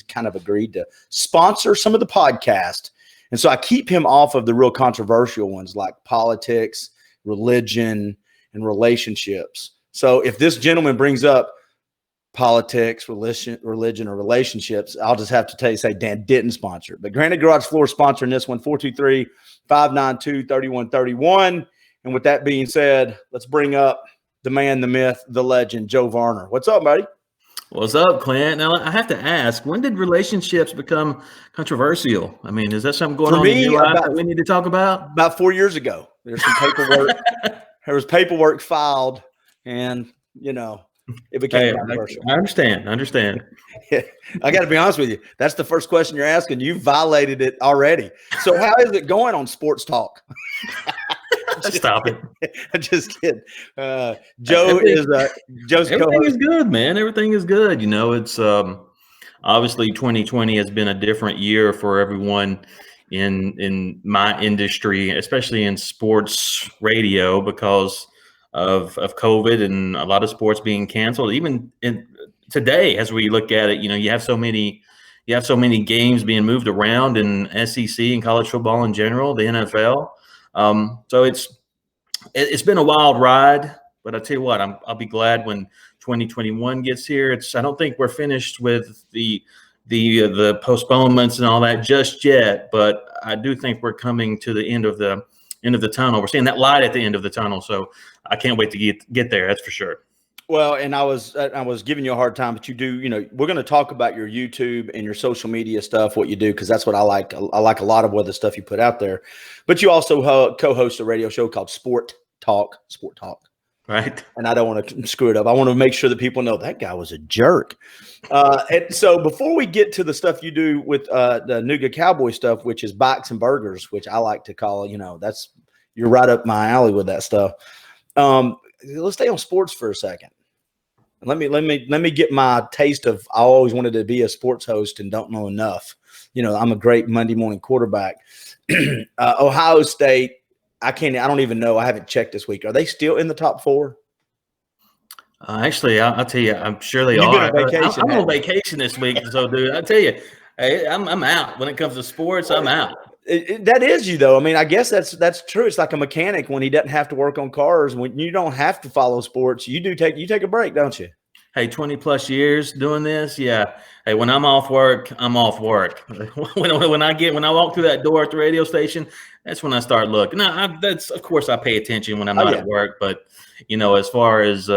kind of agreed to sponsor some of the podcast. And so I keep him off of the real controversial ones like politics, religion, and relationships. So if this gentleman brings up politics, religion, or relationships, I'll just have to say Dan didn't sponsor it. But Granite Garage Floor sponsoring this one, 423-592-3131. And with that being said, let's bring up the man, the myth, the legend, Joe Varner. What's up, buddy? What's up, Clint? Now, I have to ask, when did relationships become controversial? I mean, is that something going on in your life that we need to talk about? About 4 years ago. There's some paperwork. There was paperwork filed, and, it became controversial. I understand. I got to be honest with you. That's the first question you're asking. You violated it already. So how is it going on Sports Talk? Stop it. I'm just kidding. Joe's everything is good, man. Everything is good. It's obviously 2020 has been a different year for everyone in my industry, especially in sports radio, because of COVID and a lot of sports being canceled. Even today, as we look at it, you have so many games being moved around in SEC and college football in general, the NFL. So it's been a wild ride, but I tell you what, I'll be glad when 2021 gets here. I don't think we're finished with the postponements and all that just yet, but I do think we're coming to the end of the tunnel. We're seeing that light at the end of the tunnel. So I can't wait to get there. That's for sure. Well, and I was giving you a hard time, but you do, we're going to talk about your YouTube and your social media stuff, what you do, because that's what I like. I like a lot of what the stuff you put out there. But you also co-host a radio show called Sport Talk. Right. And I don't want to screw it up. I want to make sure that people know that guy was a jerk. And so before we get to the stuff you do with the Nooga Cowboy stuff, which is bikes and burgers, which I like to call, you're right up my alley with that stuff. Let's stay on sports for a second. Let me get my taste of. I always wanted to be a sports host and don't know enough. I'm a great Monday morning quarterback. Ohio State. I don't even know. I haven't checked this week. Are they still in the top 4? Actually, I'll tell you. I'm sure they You've are. Been on vacation, I'm on vacation this week, so dude, I tell you, hey, I'm out when it comes to sports. I'm out. That is you, though. I mean, I guess that's true. It's like a mechanic when he doesn't have to work on cars. When you don't have to follow sports, you take a break, don't you? Hey, 20 plus years doing this. Yeah. Hey, when I'm off work, I'm off work. when I walk through that door at the radio station, that's when I start looking. Now, of course I pay attention when I'm not at work, but as far as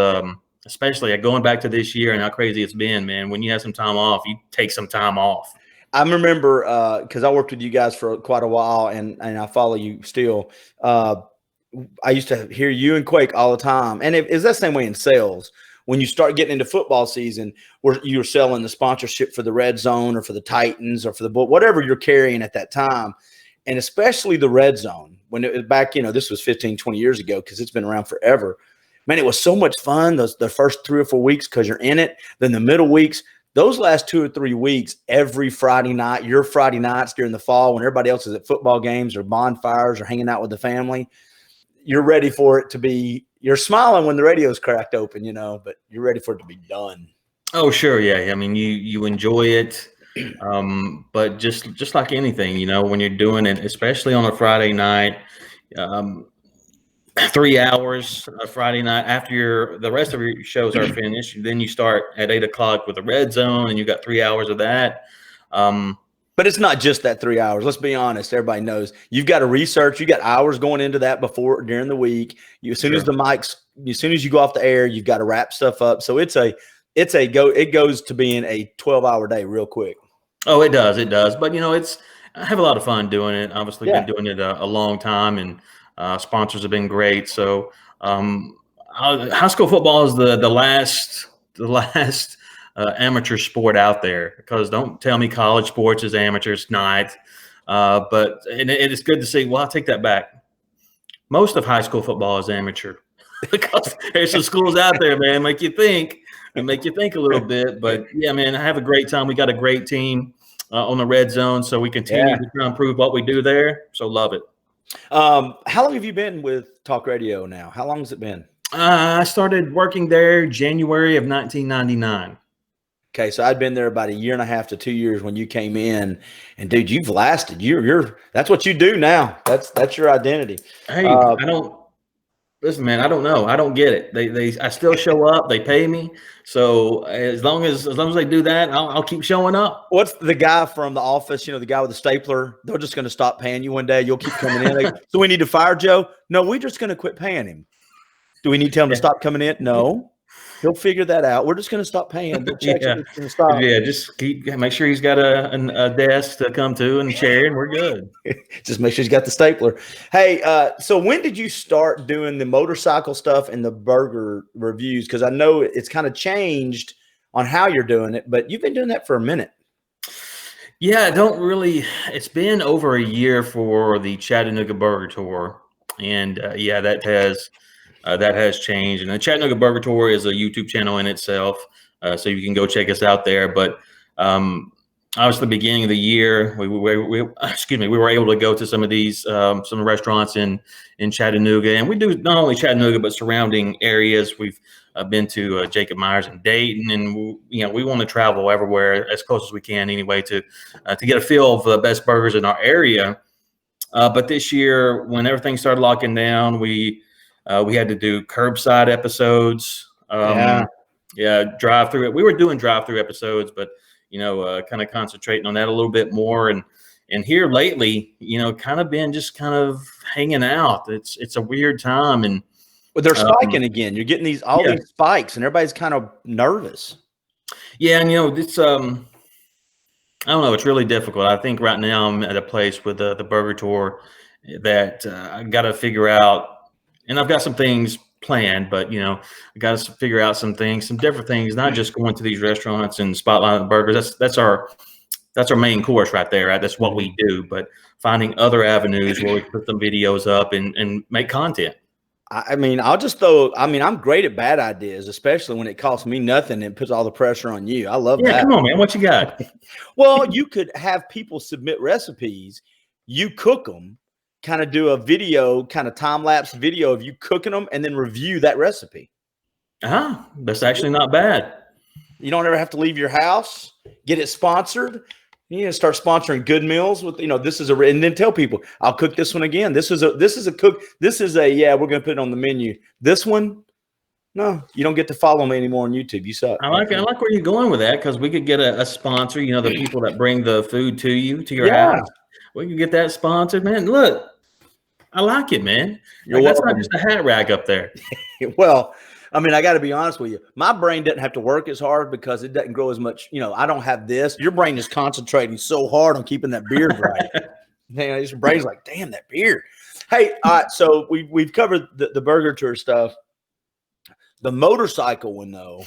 especially going back to this year and how crazy it's been, man, when you have some time off, you take some time off. I remember because I worked with you guys for quite a while, and I follow you still. I used to hear you and Quake all the time, and it's that same way in sales. When you start getting into football season, where you're selling the sponsorship for the Red Zone or for the Titans or for the whatever you're carrying at that time, and especially the Red Zone, when it was back, this was 15, 20 years ago, because it's been around forever. Man, it was so much fun the first 3 or 4 weeks because you're in it. Then the middle weeks, those last 2 or 3 weeks, every Friday night, your Friday nights during the fall when everybody else is at football games or bonfires or hanging out with the family, you're ready for it to be. You're smiling when the radio's cracked open, but you're ready for it to be done. Oh, sure. Yeah. I mean, you enjoy it. But just like anything, when you're doing it, especially on a Friday night, 3 hours a Friday night after the rest of your shows are finished, then you start at 8 o'clock with the Red Zone and you got 3 hours of that. But it's not just that 3 hours. Let's be honest. Everybody knows you've got to research. You got hours going into that during the week. As soon as you go off the air, you've got to wrap stuff up. So it goes to being a 12-hour day real quick. Oh, it does. But I have a lot of fun doing it. Obviously been doing it a long time, and sponsors have been great. So high school football is the last amateur sport out there, because don't tell me college sports is amateur. It's not. But it is good to see. Well, I'll take that back. Most of high school football is amateur, because there's some schools out there, man, make you think a little bit. But yeah, man, I have a great time. We got a great team on the Red Zone, so we continue to try and improve what we do there. So love it. How long have you been with Talk Radio now? How long has it been? I started working there January of 1999. Okay, so I'd been there about 1.5 to 2 years when you came in, and dude, you've lasted. You're that's what you do now. That's your identity. Hey, I don't listen, man. I don't know. I don't get it. I still show up. They pay me. So as long as they do that, I'll keep showing up. What's the guy from The Office? The guy with the stapler. They're just going to stop paying you one day. You'll keep coming in. So we need to fire Joe. No, we're just going to quit paying him. Do we need to tell him to stop coming in? No. He'll figure that out. We're just going to stop paying. The checks are just going to stop. Yeah, just make sure he's got a desk to come to and a chair, and we're good. Just make sure he's got the stapler. Hey, so when did you start doing the motorcycle stuff and the burger reviews? Because I know it's kind of changed on how you're doing it, but you've been doing that for a minute. Yeah, it's been over a year for the Chattanooga Burger Tour. And yeah, that has changed. And the Chattanooga Burger Tour is a YouTube channel in itself, so you can go check us out there. But obviously, the beginning of the year, we were able to go to some of these some restaurants in Chattanooga, and we do not only Chattanooga but surrounding areas. We've been to Jacob Myers and Dayton, and we want to travel everywhere as close as we can anyway to get a feel of the best burgers in our area. But this year, when everything started locking down, we had to do curbside episodes. Drive-through. We were doing drive-through episodes, but kind of concentrating on that a little bit more. And here lately, kind of hanging out. It's a weird time, and they're spiking again. You're getting these spikes, and everybody's kind of nervous. Yeah, and it's I don't know. It's really difficult. I think right now I'm at a place with the Burger Tour that I got to figure out. And I've got some things planned, but I got to figure out some different things, not just going to these restaurants and spotlighting burgers. That's our main course right there. Right? That's what we do. But finding other avenues where we put some videos up and make content. I'm great at bad ideas, especially when it costs me nothing and puts all the pressure on you. I love that. Yeah, come on, man. What you got? Well, you could have people submit recipes, you cook them, kind of do a video, kind of time-lapse video of you cooking them, and then review that recipe. That's actually not bad. You don't ever have to leave your house, get it sponsored. You need to start sponsoring good meals with, and then tell people, I'll cook this one again. This is we're going to put it on the menu. This one, no, you don't get to follow me anymore on YouTube. You suck. I like where you're going with that, because we could get a sponsor, the people that bring the food to your house. We could get that sponsored, man. Look, I like it, man. That's not just a hat rack up there. Well, I got to be honest with you. My brain doesn't have to work as hard because it doesn't grow as much. I don't have this. Your brain is concentrating so hard on keeping that beard right. Man, your brain's like, damn, that beard. Hey, all right. So we've covered the burger tour stuff. The motorcycle one, though.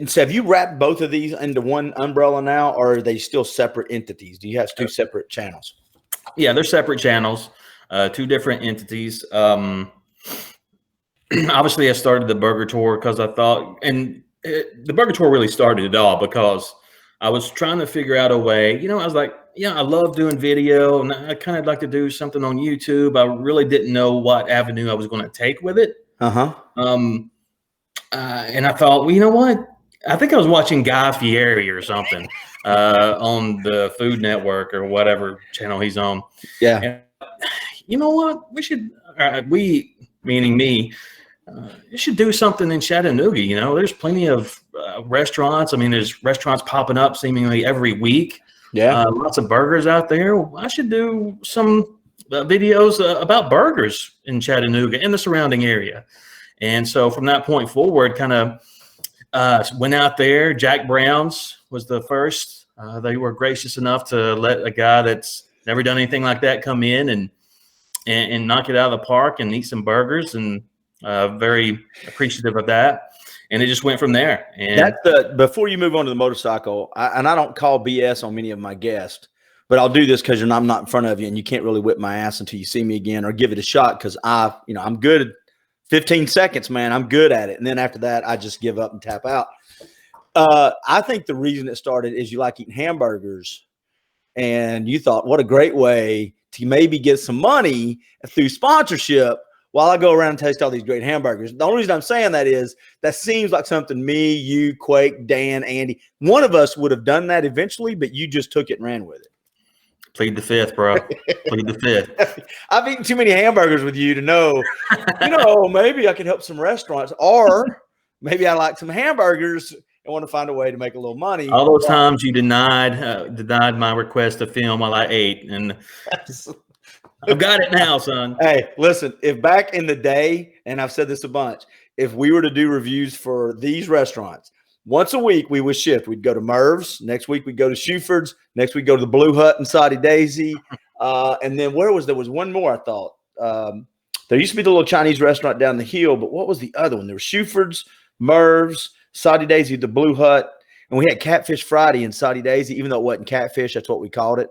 So have you wrapped both of these into one umbrella now, or are they still separate entities? Do you have two separate channels? Yeah, they're separate channels, two different entities. Obviously, I started the Burger Tour because I thought, the Burger Tour really started it all because I was trying to figure out a way. I was like, I love doing video, and I kind of like to do something on YouTube. I really didn't know what avenue I was going to take with it. And I thought, well, you know what? I think I was watching Guy Fieri or something on the Food Network or whatever channel he's on. Yeah. And you know what? We should, meaning me, you should do something in Chattanooga. There's plenty of restaurants. There's restaurants popping up seemingly every week. Yeah. Lots of burgers out there. I should do some videos about burgers in Chattanooga and the surrounding area. And so from that point forward, kind of went out there. Jack Brown's was the first. They were gracious enough to let a guy that's never done anything like that come in and knock it out of the park and eat some burgers, and very appreciative of that. And it just went from there. And before you move on to the motorcycle, I don't call BS on many of my guests, but I'll do this because I'm not in front of you and you can't really whip my ass until you see me again or give it a shot, because I'm good at 15 seconds, man. I'm good at it. And then after that, I just give up and tap out. I think the reason it started is you like eating hamburgers, and you thought, what a great way to maybe get some money through sponsorship while I go around and taste all these great hamburgers. The only reason I'm saying that is that seems like something me, you, Quake, Dan, Andy, one of us would have done that eventually, but you just took it and ran with it. Plead the fifth, bro. Plead the fifth. I've eaten too many hamburgers with you to know, maybe I can help some restaurants, or maybe I like some hamburgers and want to find a way to make a little money. All those times you denied my request to film while I ate, and I've got it now, son. Hey, listen, if back in the day, and I've said this a bunch, if we were to do reviews for these restaurants, once a week we would shift. We'd go to Merv's. Next week we'd go to Shuford's. Next we'd go to the Blue Hut in Saudi Daisy. And then there was one more, I thought. There used to be the little Chinese restaurant down the hill, but what was the other one? There was Shuford's, Merv's, Saudi Daisy, the Blue Hut, and we had Catfish Friday in Saudi Daisy, even though it wasn't catfish. That's what we called it.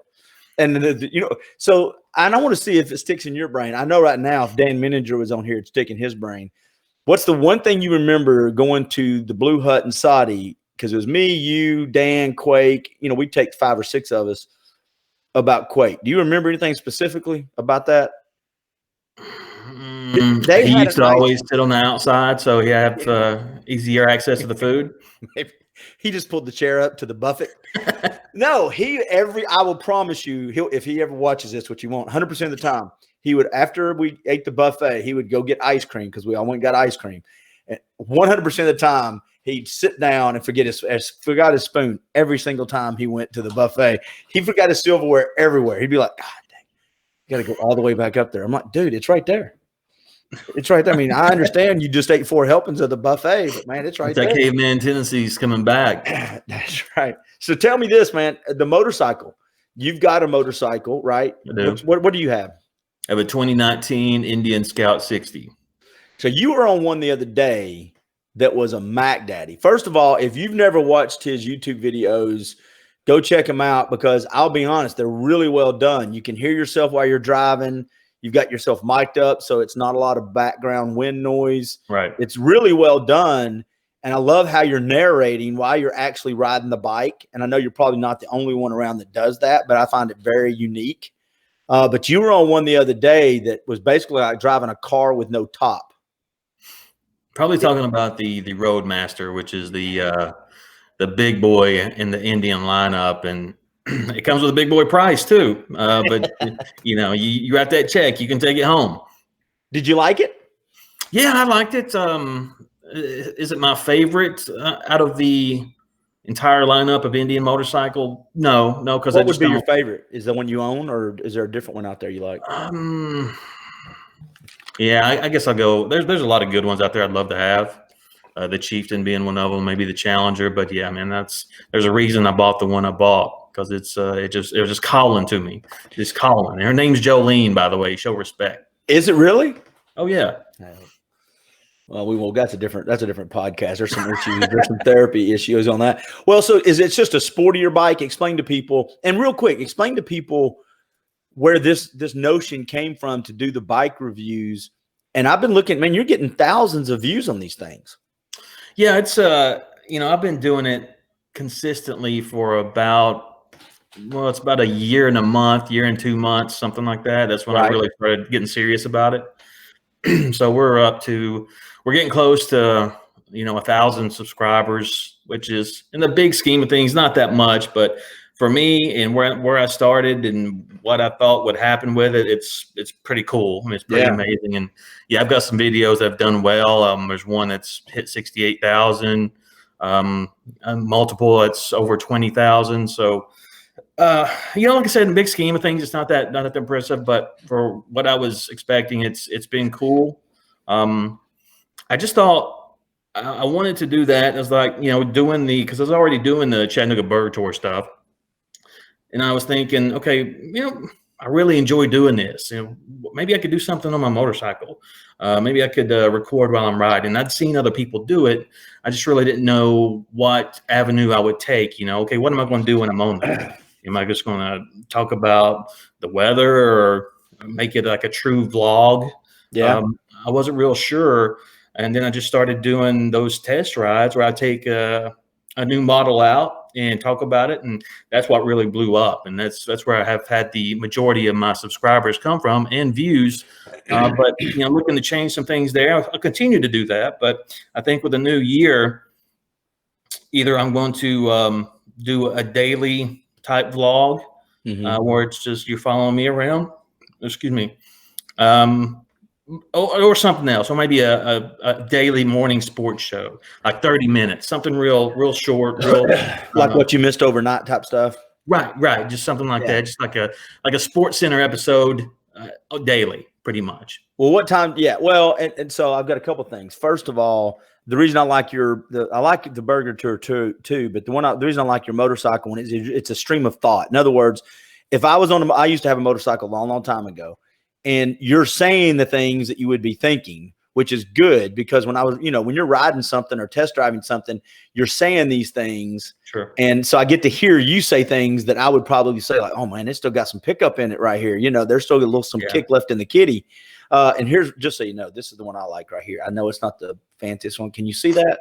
And, so I want to see if it sticks in your brain. I know right now if Dan Menninger was on here, it's sticking his brain. What's the one thing you remember going to the Blue Hut in Saudi? Because it was me, you, Dan, Quake. We'd take 5 or 6 of us about Quake. Do you remember anything specifically about that? He used to always sit on the outside, so he had easier access to the food. Maybe. He just pulled the chair up to the buffet. No, I will promise you, if he ever watches this, which he won't, 100% of the time, he would, after we ate the buffet, he would go get ice cream because we all went and got ice cream. And 100% of the time, he'd sit down and forgot his spoon every single time he went to the buffet. He forgot his silverware everywhere. He'd be like, God dang, you got to go all the way back up there. I'm like, dude, it's right there. It's right there. I mean, I understand you just ate 4 helpings of the buffet, but man, it's right there. That caveman tendency's coming back. That's right. So tell me this, man, the motorcycle. You've got a motorcycle, right? I do. What do you have? I have a 2019 Indian Scout 60. So you were on one the other day that was a Mac Daddy. First of all, if you've never watched his YouTube videos, go check them out because I'll be honest, they're really well done. You can hear yourself while you're driving. You've got yourself mic'd up, so it's not a lot of background wind noise. Right. It's really well done. And I love how you're narrating while you're actually riding the bike. And I know you're probably not the only one around that does that, but I find it very unique. But you were on one the other day that was basically like driving a car with no top. Probably talking about the Roadmaster, which is the big boy in the Indian lineup, and it comes with a big boy price too. But you got that check, you can take it home. Did you like it? Yeah, I liked it. Is it my favorite out of the entire lineup of Indian motorcycle? No, because what would be your favorite? Is the one you own, or is there a different one out there you like? Yeah, I guess I'll go. There's a lot of good ones out there I'd love to have. The Chieftain being one of them, maybe the Challenger. But yeah, man, there's a reason I bought the one I bought because it was just calling to me, just calling. Her name's Jolene, by the way. Show respect. Is it really? Oh yeah. Well, that's a different podcast. There's some issues. There's some therapy issues on that. Well, so it's just a sportier bike? Explain to people, and real quick, explain to people where this notion came from to do the bike reviews. And I've been looking, man, you're getting thousands of views on these things. Yeah, it's I've been doing it consistently for it's about a year and a month, year and 2 months, something like that. That's when I really started getting serious about it. So we're getting close to 1,000 subscribers, which is in the big scheme of things not that much, but for me and where I started and what I thought would happen with it, it's pretty cool. I mean, it's pretty amazing. And yeah, I've got some videos that have done well. There's one that's hit 68,000, multiple that's over 20,000. So like I said, in the big scheme of things, it's not that impressive, but for what I was expecting, it's been cool. I just thought I wanted to do that. It was like, because I was already doing the Chattanooga Burger Tour stuff. And I was thinking, okay, I really enjoy doing this. Maybe I could do something on my motorcycle. Maybe I could record while I'm riding. I'd seen other people do it. I just really didn't know what avenue I would take. Okay, what am I going to do when I'm on there? Am I just going to talk about the weather or make it like a true vlog? Yeah. I wasn't real sure. And then I just started doing those test rides where I take a new model out and talk about it, and that's what really blew up. And that's where I have had the majority of my subscribers come from and views. But I'm looking to change some things there. I'll continue to do that, but I think with the new year, either I'm going to do a daily type vlog where it's just you're following me around. Excuse me. Or something else, or maybe a daily morning sports show, like 30 minutes, something real short, like what you missed overnight type stuff. Right, just something like that, just like a Sports Center episode daily, pretty much. Well, what time? Yeah, well, and so I've got a couple things. First of all, the reason I like I like the burger tour too, but the reason I like your motorcycle one is it's a stream of thought. In other words, if I was I used to have a motorcycle a long time ago. And you're saying the things that you would be thinking, which is good because when I was, when you're riding something or test driving something, you're saying these things. Sure. And so I get to hear you say things that I would probably say like, oh man, it's still got some pickup in it right here. There's still some kick left in the kitty. And here's, just so you know, this is the one I like right here. I know it's not the fanciest one. Can you see that?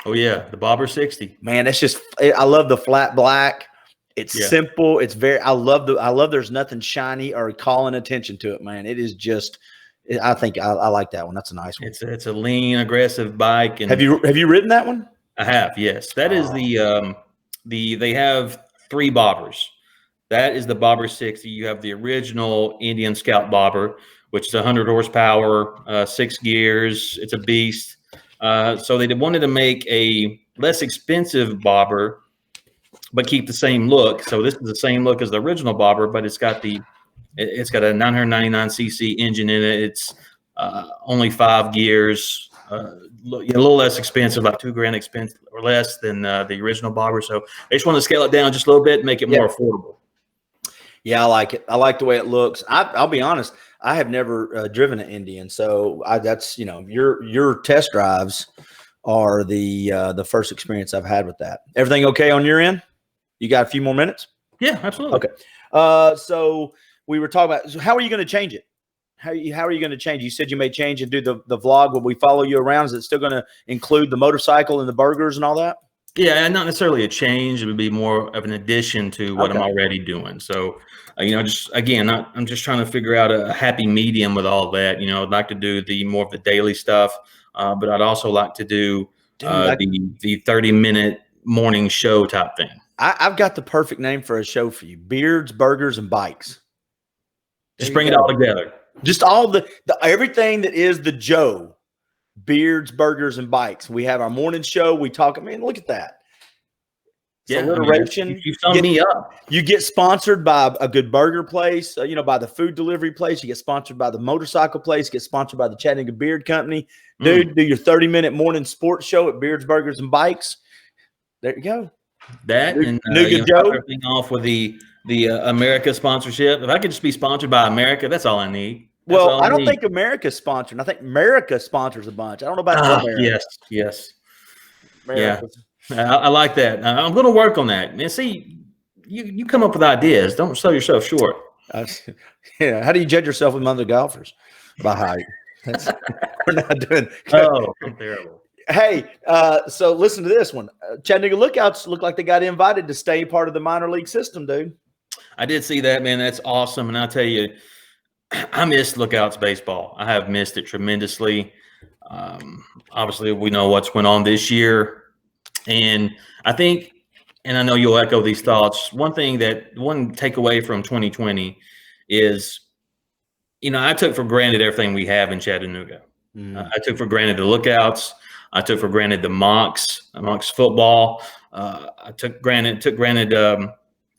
Oh yeah. The Bobber 60, man. That's I love the flat black. It's simple. It's I love there's nothing shiny or calling attention to it, man. It is just, I think I like that one. That's a nice one. It's a lean, aggressive bike. And have you ridden that one? I have, yes. That is they have 3 bobbers. That is the Bobber 60. You have the original Indian Scout bobber, which is 100 horsepower, 6 gears. It's a beast. So they wanted to make a less expensive bobber, but keep the same look. So this is the same look as the original bobber, but it's got a 999cc engine in it. It's only 5 gears, a little less expensive, about $2,000 expensive or less than the original bobber. So they just want to scale it down just a little bit and make it more affordable. Yeah, I like it. I like the way it looks. I'll be honest, I have never driven an Indian, so that's your test drives are the first experience I've had with that. Everything okay on your end? You got a few more minutes? Yeah, absolutely. Okay. So we were talking about, so how are you going to change it? How are you going to change? You said you may change and do the vlog. Will we follow you around? Is it still going to include the motorcycle and the burgers and all that? Yeah, not necessarily a change. It would be more of an addition to what I'm already doing. So, just again, I'm just trying to figure out a happy medium with all that. I'd like to do more of the daily stuff, but I'd also like to do the 30-minute morning show type thing. I've got the perfect name for a show for you: Beards, Burgers, and Bikes. Just bring it all together. Just all the everything that is the Joe. Beards, Burgers, and Bikes. We have our morning show. We talk. I mean, look at that. Yeah, alliteration. You summed me up. You get sponsored by a good burger place, by the food delivery place. You get sponsored by the motorcycle place. You get sponsored by the Chattanooga Beard Company. Dude, do your 30-minute morning sports show at Beards, Burgers, and Bikes. There you go. That and Nooga Joe. Everything off with the America sponsorship. If I could just be sponsored by America, that's all I need. Well, I don't think America's sponsoring. I think America sponsors a bunch. I don't know about America. Yes. America. Yeah, I like that. I'm going to work on that. Man, see, you come up with ideas. Don't sell yourself short. Yeah. How do you judge yourself with other golfers? By height. We're not doing. Oh, I'm terrible. Hey, so listen to this one. Chattanooga Lookouts look like they got invited to stay part of the minor league system, dude. I did see that, man. That's awesome. And I'll tell you, I missed Lookouts baseball. I have missed it tremendously. Obviously, we know what's went on this year. And I think, and I know you'll echo these thoughts, one takeaway from 2020 is, I took for granted everything we have in Chattanooga. I took for granted the Lookouts. I took for granted the Mocs football. I took granted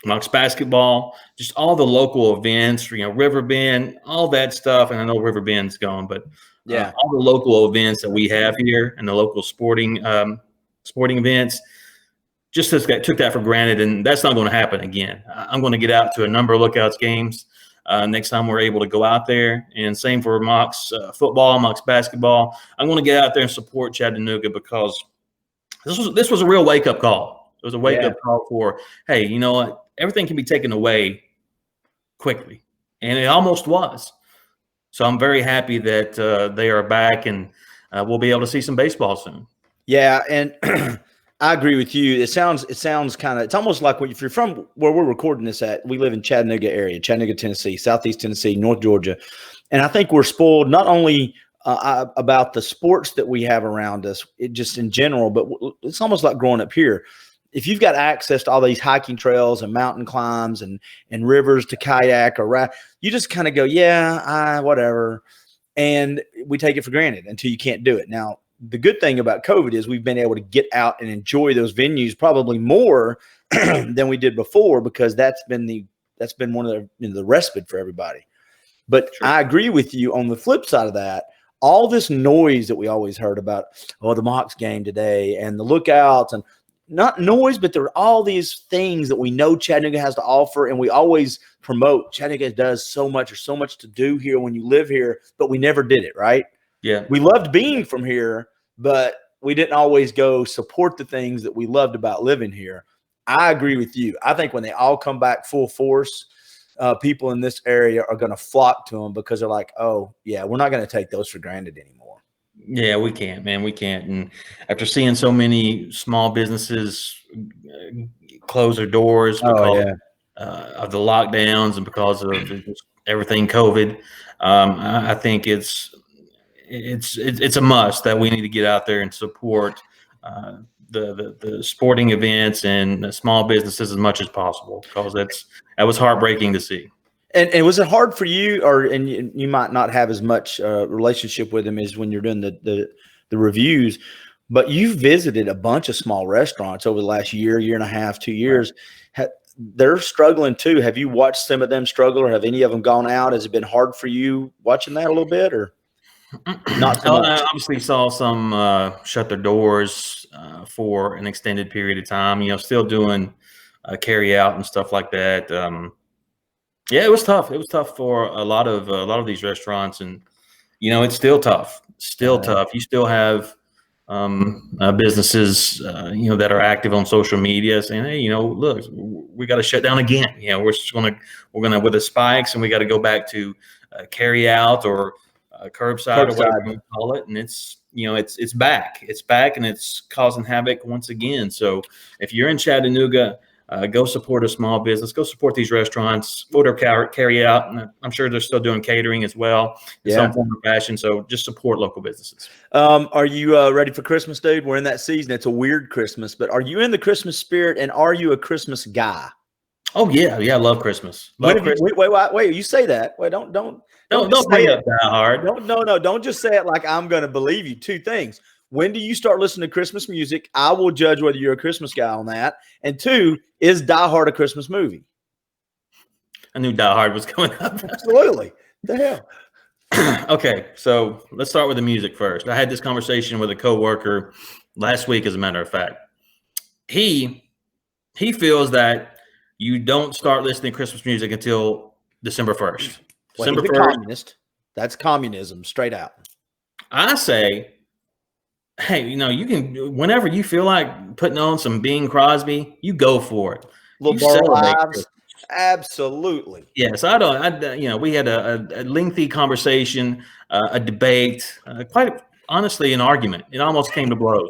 Mocs basketball, just all the local events, Riverbend, all that stuff. And I know Riverbend's gone, but all the local events that we have here and the local sporting events, just took that for granted. And that's not going to happen again. I'm going to get out to a number of Lookouts games next time we're able to go out there. And same for Mocs football, Mocs basketball. I'm going to get out there and support Chattanooga because this was a real wake-up call. It was a wake-up call for, hey, you know what? Everything can be taken away quickly. And it almost was. So I'm very happy that they are back and we'll be able to see some baseball soon. Yeah, and I agree with you. It sounds kind of, it's almost like if you're from where we're recording this at, we live in Chattanooga area, Chattanooga, Tennessee, Southeast Tennessee, North Georgia. And I think we're spoiled not only about the sports that we have around us, just in general, but it's almost like growing up here. If you've got access to all these hiking trails and mountain climbs and rivers to kayak or ride, you just kind of go, yeah, whatever. And we take it for granted until you can't do it. Now, the good thing about COVID is we've been able to get out and enjoy those venues probably more than we did before, because that's been one of the respite for everybody. But sure. I agree with you on the flip side of that. All this noise that we always heard about, the Mocs game today and the lookouts, and not noise, but there are all these things that we know Chattanooga has to offer, and we always promote Chattanooga does so much, or so much to do here when you live here, but we never did it, right? Yeah. We loved being from here, but we didn't always go support the things that we loved about living here. I agree with you. I think when they all come back full force, people in this area are going to flock to them, because they're like, oh, yeah, we're not going to take those for granted anymore. Yeah, we can't, man. We can't. And after seeing so many small businesses close their doors because of the lockdowns and because of everything COVID, I think it's a must that we need to get out there and support the sporting events and the small businesses as much as possible, because that was heartbreaking to see. And was it hard for you, and you might not have as much relationship with them as when you're doing the reviews, but you visited a bunch of small restaurants over the last year and a half, 2 years. They're struggling too. Have you watched some of them struggle, or have any of them gone out? Has it been hard for you watching that a little bit, or not so much? I obviously saw some shut their doors for an extended period of time, still doing carry out and stuff like that. Yeah, it was tough. It was tough for a lot of these restaurants, and it's still tough. Tough. You still have businesses, that are active on social media saying, "Hey, look, we got to shut down again. We're gonna with the spikes, and we got to go back to carry out or curbside or whatever you call it." And it's back. It's back, and it's causing havoc once again. So if you're in Chattanooga, go support a small business. Go support these restaurants. Order carry out. And I'm sure they're still doing catering as well in some form or fashion. So just support local businesses. Are you ready for Christmas, dude? We're in that season. It's a weird Christmas, but are you in the Christmas spirit, and are you a Christmas guy? Oh yeah, I love Christmas. Wait! You say that. Wait, don't bring up that hard. No. Don't just say it like I'm going to believe you. Two things. When do you start listening to Christmas music? I will judge whether you're a Christmas guy on that. And two, is Die Hard a Christmas movie? I knew Die Hard was coming up. Absolutely. The hell. Okay, so let's start with the music first. I had this conversation with a coworker last week, as a matter of fact. He feels that you don't start listening to Christmas music until December 1st. December 1st. Communist. That's communism, straight out. I say, hey, you can, whenever you feel like putting on some Bing Crosby, you go for it. Lives. Absolutely. Yes, we had a lengthy conversation, a debate, quite honestly, an argument. It almost came to blows,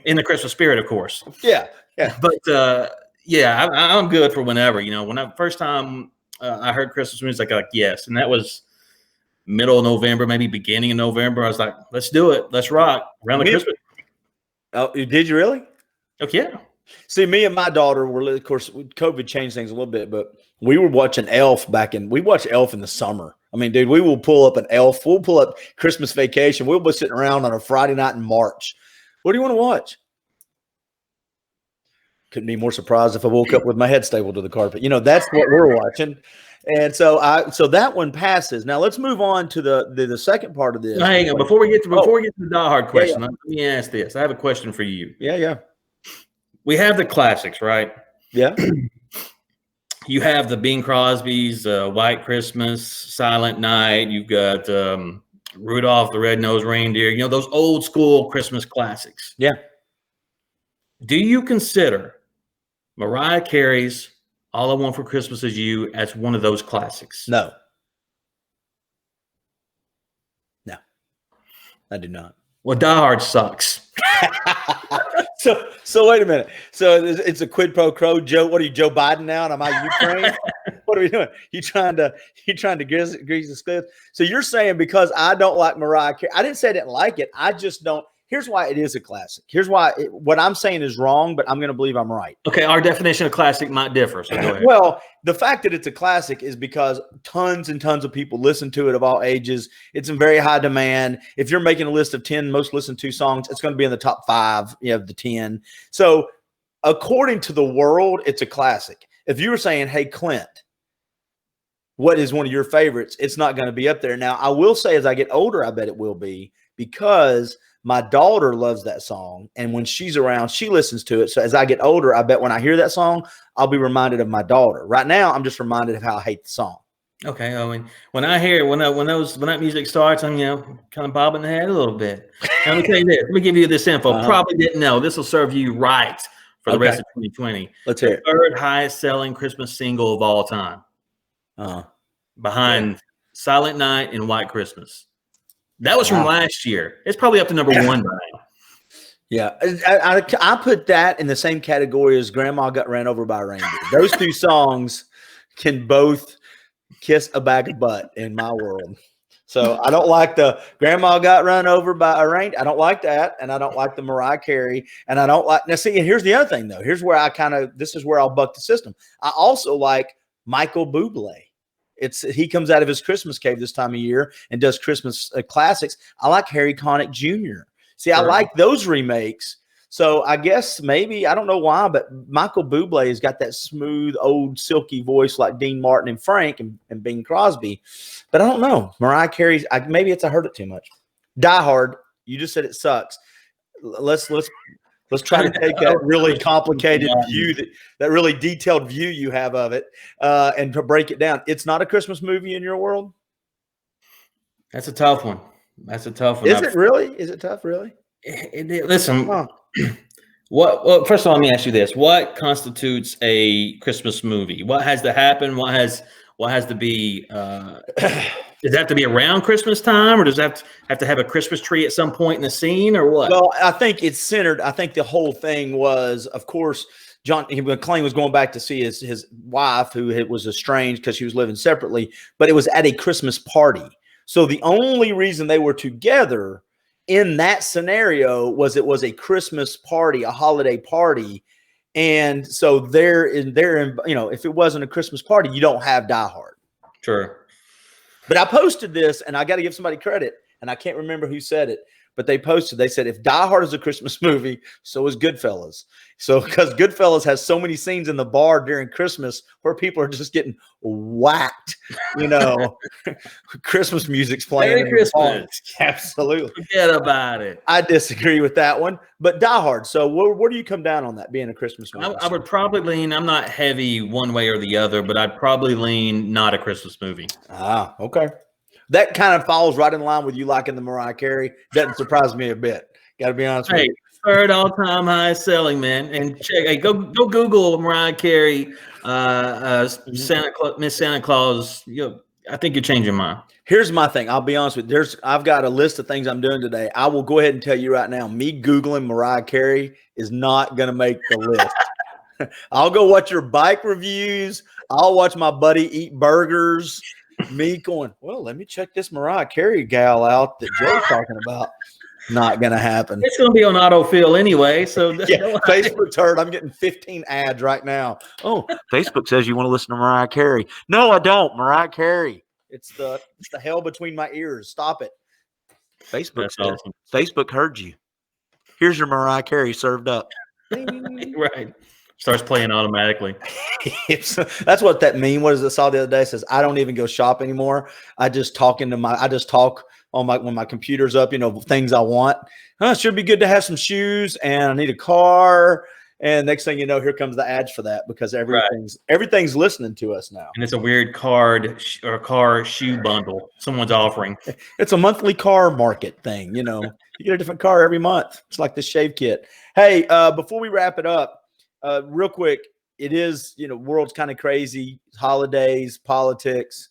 in the Christmas spirit, of course. Yeah. But I'm good for whenever. When I first time I heard Christmas music, like yes, and that was middle of November, maybe beginning of November. I was like, let's do it. Let's rock around the Christmas. Oh, did you really? Oh, yeah. See, me and my daughter were, of course, COVID changed things a little bit, but we were watching Elf we watched Elf in the summer. I mean, dude, we will pull up an Elf. We'll pull up Christmas Vacation. We'll be sitting around on a Friday night in March. What do you want to watch? Couldn't be more surprised if I woke up with my head stapled to the carpet. That's what we're watching. And so that one passes. Now let's move on to the second part of this. Hang on, before we get to the Die Hard question, let me ask this. I have a question for you. Yeah. We have the classics, right? Yeah. You have the Bing Crosby's, White Christmas, Silent Night. You've got Rudolph the Red-Nosed Reindeer. Those old school Christmas classics. Yeah. Do you consider Mariah Carey's All I Want for Christmas Is You as one of those classics? No, I do not. Well, Die Hard sucks. So wait a minute. So it's a quid pro quo. Joe, what are you, Joe Biden now? And am I Ukraine? What are we doing? You trying to grease the skids? So you're saying because I don't like Mariah Carey, I didn't say I didn't like it. I just don't. Here's why it is a classic. Here's why what I'm saying is wrong, but I'm going to believe I'm right. Okay, our definition of classic might differ. So go ahead. Well, the fact that it's a classic is because tons and tons of people listen to it of all ages. It's in very high demand. If you're making a list of 10 most listened to songs, it's going to be in the top 5 of the 10. So according to the world, it's a classic. If you were saying, hey, Clint, what is one of your favorites? It's not going to be up there. Now, I will say as I get older, I bet it will be because my daughter loves that song. And when she's around, she listens to it. So as I get older, I bet when I hear that song, I'll be reminded of my daughter. Right now, I'm just reminded of how I hate the song. Okay. I mean, when I hear when that music starts, I'm kind of bobbing the head a little bit. Now, let me tell you this. Let me give you this info. Probably didn't know. This will serve you right for the rest of 2020. Let's hear it. Third highest selling Christmas single of all time. Behind Silent Night and White Christmas. That was from last year. It's probably up to number 1 by now. Yeah, I put that in the same category as Grandma Got Ran Over by a Reindeer. Those two songs can both kiss a bag of butt in my world. So I don't like the Grandma Got Run Over by a Reindeer. I don't like that, and I don't like the Mariah Carey, and I don't like. Now, see, and here's the other thing though. Here's where this is where I'll buck the system. I also like Michael Bublé. He comes out of his Christmas cave this time of year and does Christmas classics. I like Harry Connick Jr. See, I like those remakes. So I guess maybe, I don't know why, but Michael Bublé has got that smooth, old, silky voice like Dean Martin and Frank and Bing Crosby. But I don't know. Mariah Carey's, maybe I heard it too much. Die Hard, you just said it sucks. Let's try to take that really complicated view, that really detailed view you have of it, and to break it down. It's not a Christmas movie in your world? That's a tough one. Is it really? Is it tough, really? Listen, well, first of all, let me ask you this. What constitutes a Christmas movie? What has to happen? What has to be does it have to be around Christmas time, or does it have to have a Christmas tree at some point in the scene, or what? Well, I think it's centered. I think the whole thing was, of course, John McClane was going back to see his wife, who was estranged because she was living separately, but it was at a Christmas party. So the only reason they were together in that scenario was it was a Christmas party, a holiday party. And so they're in, if it wasn't a Christmas party, you don't have Die Hard. Sure. But I posted this, and I got to give somebody credit, and I can't remember who said it, but they said, if Die Hard is a Christmas movie, so is Goodfellas. So, because Goodfellas has so many scenes in the bar during Christmas where people are just getting whacked, Christmas music's playing. Merry Christmas. Absolutely. Forget about it. I disagree with that one, but Die Hard. So where do you come down on that being a Christmas movie? I would probably lean, I'm not heavy one way or the other, but I'd probably lean not a Christmas movie. Ah, okay. That kind of falls right in line with you liking the Mariah Carey. Doesn't surprise me a bit. Got to be honest with you. Third all-time highest selling, man. And check. Hey, go Google Mariah Carey, Miss Santa Claus. I think you're changing your mind. Here's my thing. I'll be honest with you. I've got a list of things I'm doing today. I will go ahead and tell you right now, me Googling Mariah Carey is not going to make the list. I'll go watch your bike reviews. I'll watch my buddy eat burgers. Me going, well, let me check this Mariah Carey gal out that Joe's talking about. Not going to happen. It's going to be on autofill anyway. So Facebook's heard. I'm getting 15 ads right now. Oh, Facebook says you want to listen to Mariah Carey. No, I don't. Mariah Carey. It's the hell between my ears. Stop it. Facebook heard you. Here's your Mariah Carey served up. Right. Starts playing automatically. That's what that meme was. I saw the other day. It says, I don't even go shop anymore. I just talk on when my computer's up, things I want. It should be good to have some shoes, and I need a car. And next thing you know, here comes the ads for that, because everything's listening to us now. And it's a weird car shoe bundle someone's offering. It's a monthly car market thing. You get a different car every month. It's like the shave kit. Hey, before we wrap it up, real quick, it is, world's kind of crazy, holidays, politics.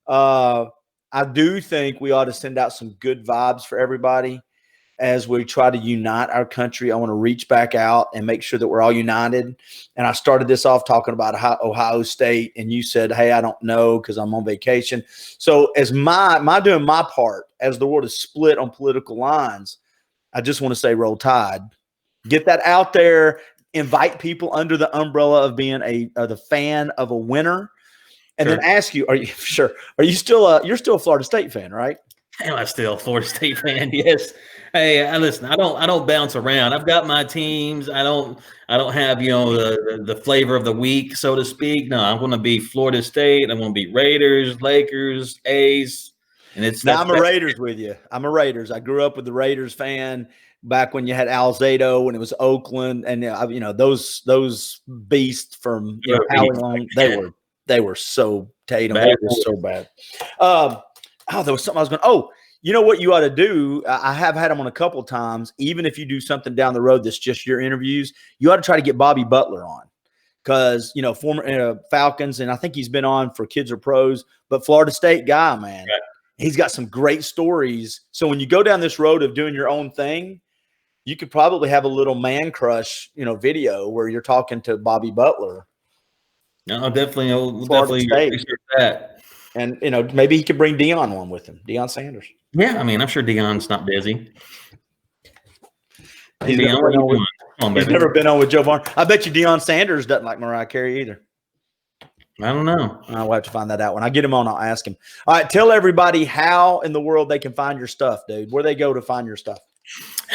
I do think we ought to send out some good vibes for everybody. as we try to unite our country. I want to reach back out and make sure that we're all united. And I started this off talking about Ohio State, and you said, hey, I don't know because I'm on vacation. So as my doing my part, as the world is split on political lines, I just want to say roll tide. Get that out there. Invite people under the umbrella of being the fan of a winner. And then ask you, are you sure? Are you still you're still a Florida State fan, right? Am I still a Florida State fan? Yes. Hey, listen, I don't bounce around. I've got my teams. I don't have, the flavor of the week, so to speak. No, I'm going to be Florida State. I'm going to be Raiders, Lakers, A's. And I'm a Raiders with you. I'm a Raiders. I grew up with the Raiders fan back when you had Alzado, when it was Oakland, and those beasts from how long they were so Tatum. They were so bad. There was something I was going. Oh, you know what you ought to do? I have had them on a couple of times. Even if you do something down the road that's just your interviews, you ought to try to get Bobby Butler on, because former Falcons, and I think he's been on for Kids Are Pros, but Florida State guy, man. Right. He's got some great stories. So when you go down this road of doing your own thing, you could probably have a little man crush, video where you're talking to Bobby Butler. No, definitely. We'll definitely appreciate that. And, maybe he could bring Deion on with him, Deion Sanders. Yeah, I mean, I'm sure Deion's not busy. He's never been on with Joe Barn. I bet you Deion Sanders doesn't like Mariah Carey either. I don't know. I'll have to find that out. When I get him on, I'll ask him. All right, tell everybody how in the world they can find your stuff, dude. Where they go to find your stuff.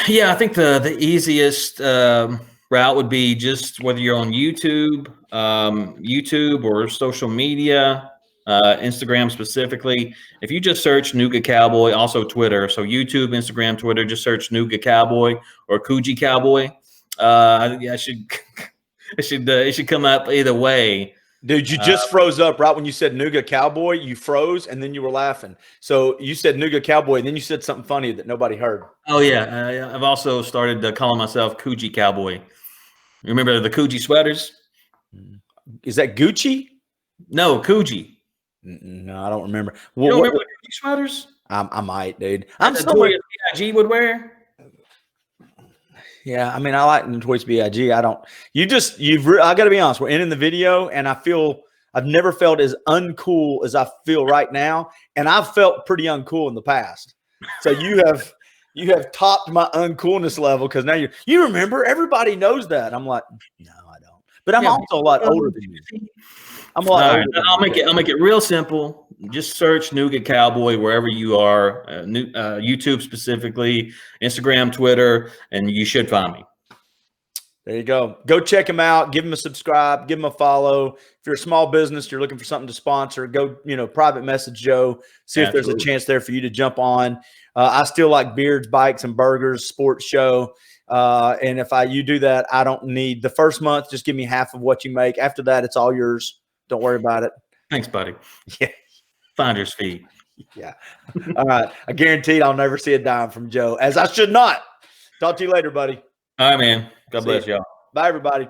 Yeah, I think the easiest route would be just whether you're on YouTube or social media, Instagram specifically. If you just search Nooga Cowboy, also Twitter. So YouTube, Instagram, Twitter, just search Nooga Cowboy or Coogee Cowboy. It should come up either way. Dude, you just froze up right when you said Nooga Cowboy. You froze, and then you were laughing. So you said Nooga Cowboy, and then you said something funny that nobody heard. Oh, yeah. I've also started calling myself Coogee Cowboy. Remember the Coogee sweaters? Is that Gucci? No, Coogee. No, I don't remember. You don't remember the Coogee sweaters? I might, dude. I'm somewhere B.I.G. would wear. Yeah, I mean, I like Notorious B.I.G. I don't. I got to be honest. We're in the video, and I've never felt as uncool as I feel right now, and I've felt pretty uncool in the past. So you have topped my uncoolness level, because now you remember. Everybody knows that. I'm like, no, I don't. But I'm also a lot older than you. I'm a lot older. I'll make it real simple. Just search Nooga Cowboy wherever you are, YouTube specifically, Instagram, Twitter, and you should find me. There you go. Go check him out. Give him a subscribe. Give him a follow. If you're a small business, you're looking for something to sponsor, go, private message Joe. See if there's a chance there for you to jump on. I still like Beards, Bikes, and Burgers sports show. And if you do that, I don't need the first month. Just give me half of what you make. After that, it's all yours. Don't worry about it. Thanks, buddy. Yeah. Finder's fee. Yeah. All right. I guaranteed I'll never see a dime from Joe, as I should not. Talk to you later, buddy. All right, man. God bless y'all. Bye, everybody.